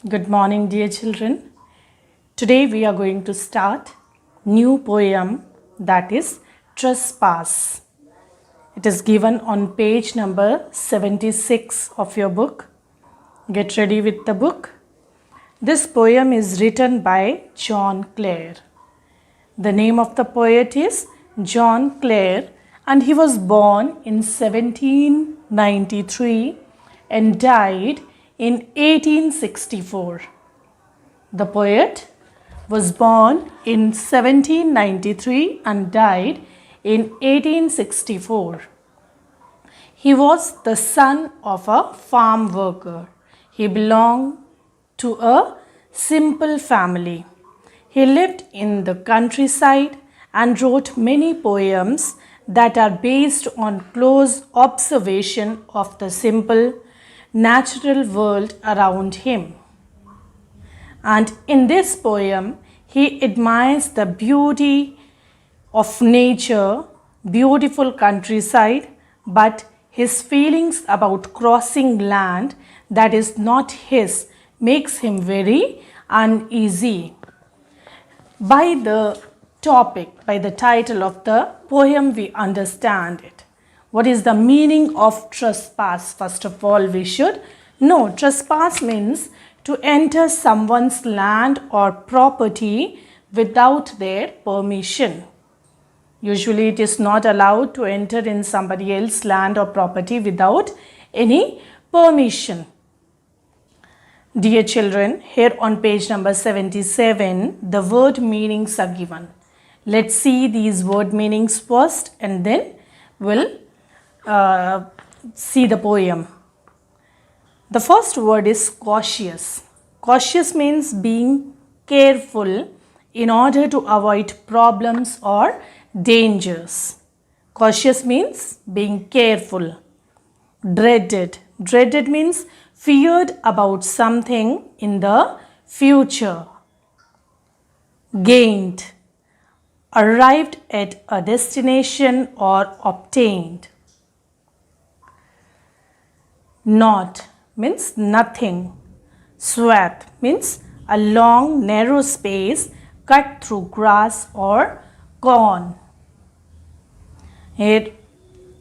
Good morning, dear children. Today we are going to start new poem, that is Trespass. It is given on page number 76 of your book. Get ready with the book. This poem is written by John Clare. The name of the poet is John Clare, and he was born in 1793 and died in 1864. The poet was born in 1793 and died in 1864. He was the son of a farm worker. He belonged to a simple family. He lived in the countryside and wrote many poems that are based on close observation of the simple, natural world around him. And in this poem, he admires the beauty of nature, beautiful countryside, but his feelings about crossing land that is not his makes him very uneasy. By the title of the poem, we understand it. What is the meaning of trespass? First of all, we should know. Trespass means to enter someone's land or property without their permission. Usually, it is not allowed to enter in somebody else's land or property without any permission. Dear children, here on page number 77, the word meanings are given. Let's see these word meanings first and then we'll see the poem. The first word is cautious. Cautious means being careful in order to avoid problems or dangers. Cautious means being careful. Dreaded. Dreaded means feared about something in the future. Gained. Arrived at a destination or obtained. Not means nothing. Swath means a long narrow space cut through grass or corn. Here,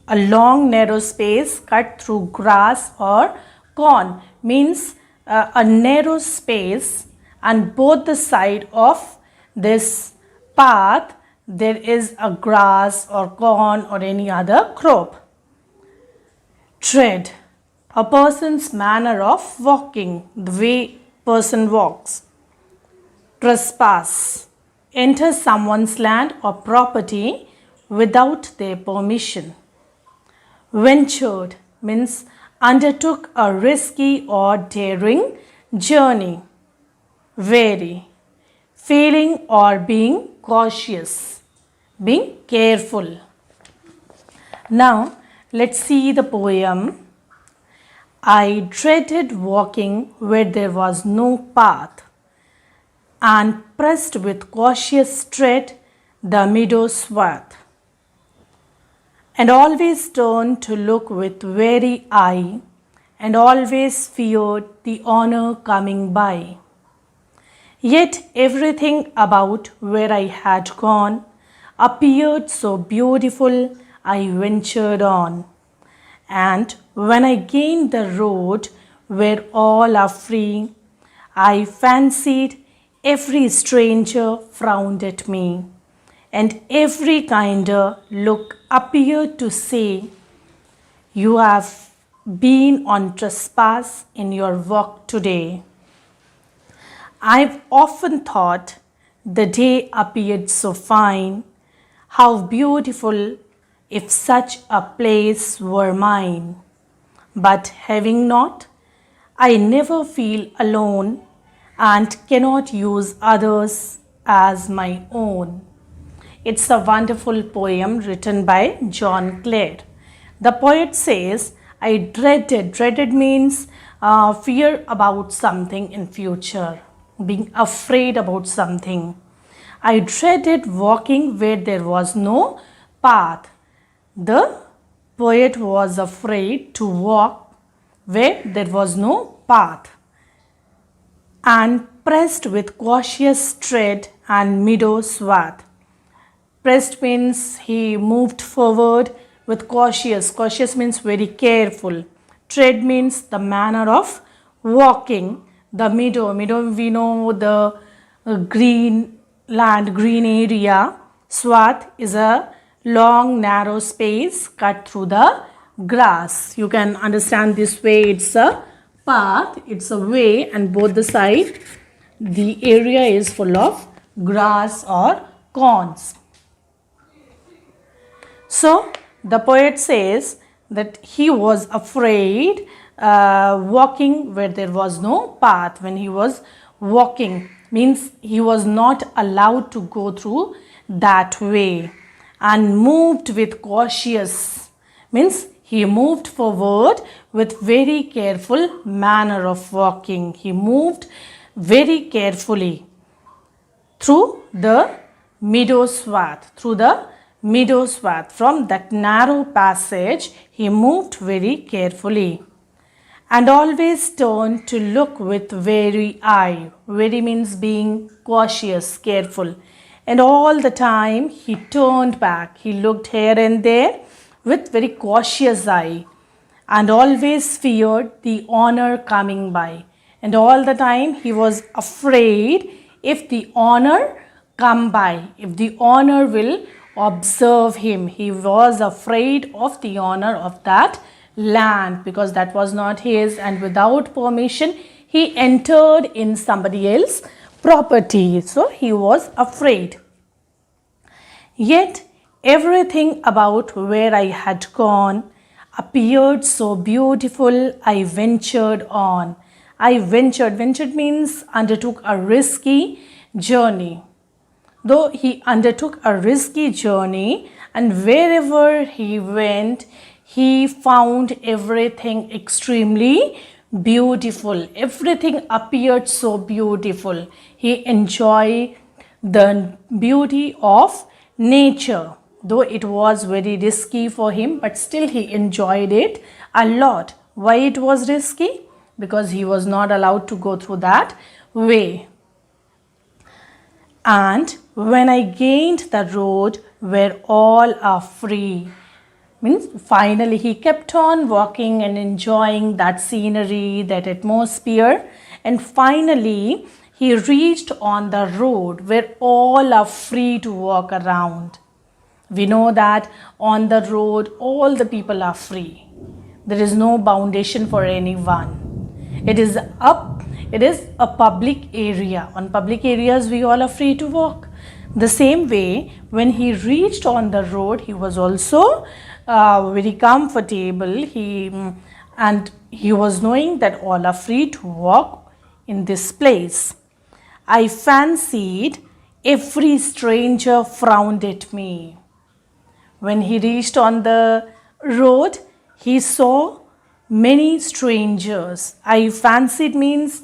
a long narrow space cut through grass or corn means a narrow space, and both the side of this path there is a grass or corn or any other crop. Tread. A person's manner of walking, the way person walks. Trespass. Enter someone's land or property without their permission. Ventured means undertook a risky or daring journey. Wary. Feeling or being cautious. Being careful. Now, let's see the poem. I dreaded walking where there was no path, and pressed with cautious tread the meadow swath, and always turned to look with wary eye, and always feared the honor coming by. Yet everything about where I had gone appeared so beautiful, I ventured on. And when I gained the road where all are free, I fancied every stranger frowned at me, and every kinder look appeared to say, you have been on trespass in your walk today. I've often thought the day appeared so fine, how beautiful if such a place were mine. But having not, I never feel alone and cannot use others as my own. It's a wonderful poem written by John Clare. The poet says, I dreaded means fear about something in future, being afraid about something. I dreaded walking where there was no path. The poet was afraid to walk where there was no path. and pressed with cautious tread and meadow swath. Pressed means he moved forward with cautious. Cautious means very careful. Tread means the manner of walking. The meadow. Meadow, we know the green land, green area. Swath is a long narrow space cut through the grass. You can understand this way. It's a path. It's a way, and both the side the area is full of grass or corns. So the poet says that he was afraid walking where there was no path. When he was walking, means he was not allowed to go through that way. And moved with cautious, means he moved forward with very careful manner of walking. He moved very carefully through the meadow swath, From that narrow passage, he moved very carefully and always turned to look with wary eye. Wary means being cautious, careful. And all the time he turned back. He looked here and there with very cautious eye and always feared the honor coming by. And all the time he was afraid if the honor come by, if the honor will observe him. He was afraid of the honor of that land because that was not his, and without permission he entered in somebody else's property. So he was afraid. Yet everything about where I had gone appeared so beautiful, I ventured on. Ventured means undertook a risky journey. Though he undertook a risky journey, and wherever he went, he found everything extremely beautiful. Everything appeared so beautiful. He enjoyed the beauty of nature. Though it was very risky for him, but still he enjoyed it a lot. Why it was risky? Because he was not allowed to go through that way. And when I gained the road where all are free, means finally he kept on walking and enjoying that scenery, that atmosphere, and finally he reached on the road where all are free to walk around. We know that on the road all the people are free. There is no foundation for anyone. It is a public area. On public areas we all are free to walk. The same way, when he reached on the road, he was also very comfortable. He was knowing that all are free to walk in this place. I fancied every stranger frowned at me. When he reached on the road, he saw many strangers. I fancied means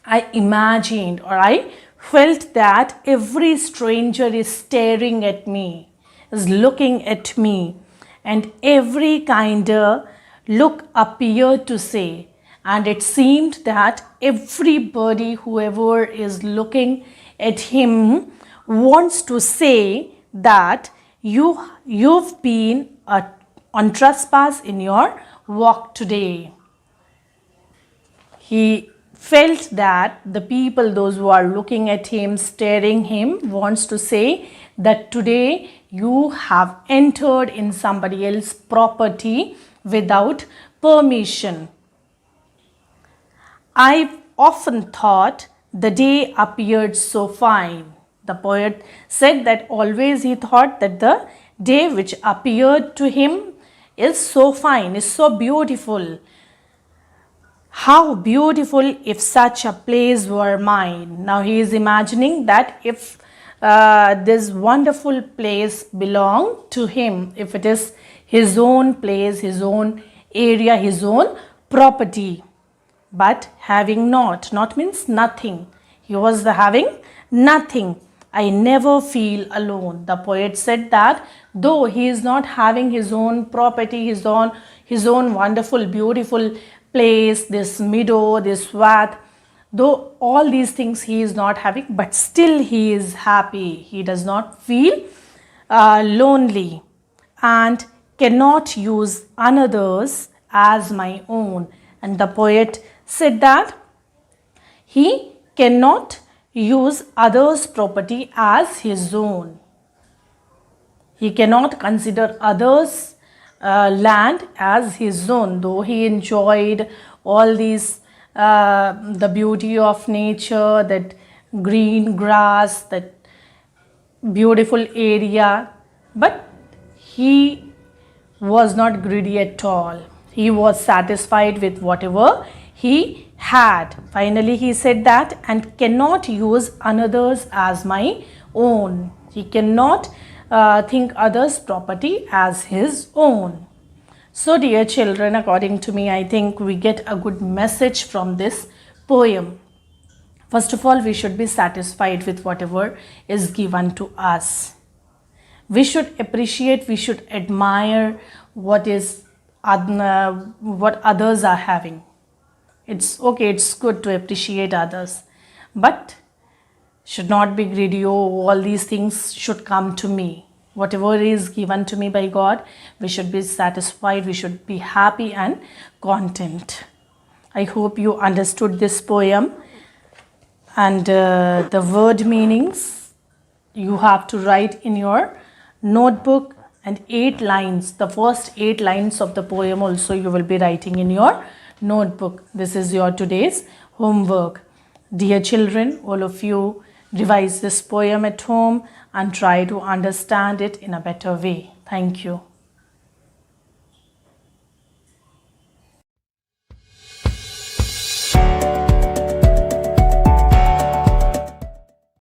I imagined or I felt that every stranger is staring at me, is looking at me, and every kind of look appeared to say, and it seemed that everybody, whoever is looking at him, wants to say that you've been on trespass in your walk today. He felt that the people, those who are looking at him, staring him, wants to say that today you have entered in somebody else's property without permission. I've often thought the day appeared so fine. The poet said that always he thought that the day which appeared to him is so fine, is so beautiful. How beautiful if such a place were mine. Now he is imagining that if this wonderful place belonged to him, if it is his own place, his own area, his own property. But having not means nothing. He was having nothing. I never feel alone. The poet said that though he is not having his own property, his own wonderful, beautiful place, this meadow, this swath, though all these things he is not having, but still he is happy. He does not feel lonely and cannot use another's as my own. And the poet said that he cannot use others' property as his own. He cannot consider others' land as his own, though he enjoyed all these, the beauty of nature, that green grass, that beautiful area, but he was not greedy at all. He was satisfied with whatever he had. Finally, he said that, and cannot use another's as my own. He cannot think others' property as his own. So, dear children, according to me, I think we get a good message from this poem. First of all, we should be satisfied with whatever is given to us. We should appreciate, we should admire what others are having. It's okay, it's good to appreciate others, but should not be greedy. Oh, all these things should come to me. Whatever is given to me by God, we should be satisfied, we should be happy and content. I hope you understood this poem, and the word meanings you have to write in your notebook, and 8 lines, the first 8 lines of the poem also you will be writing in your notebook. This is your today's homework. Dear children, all of you revise this poem at home and try to understand it in a better way. Thank you.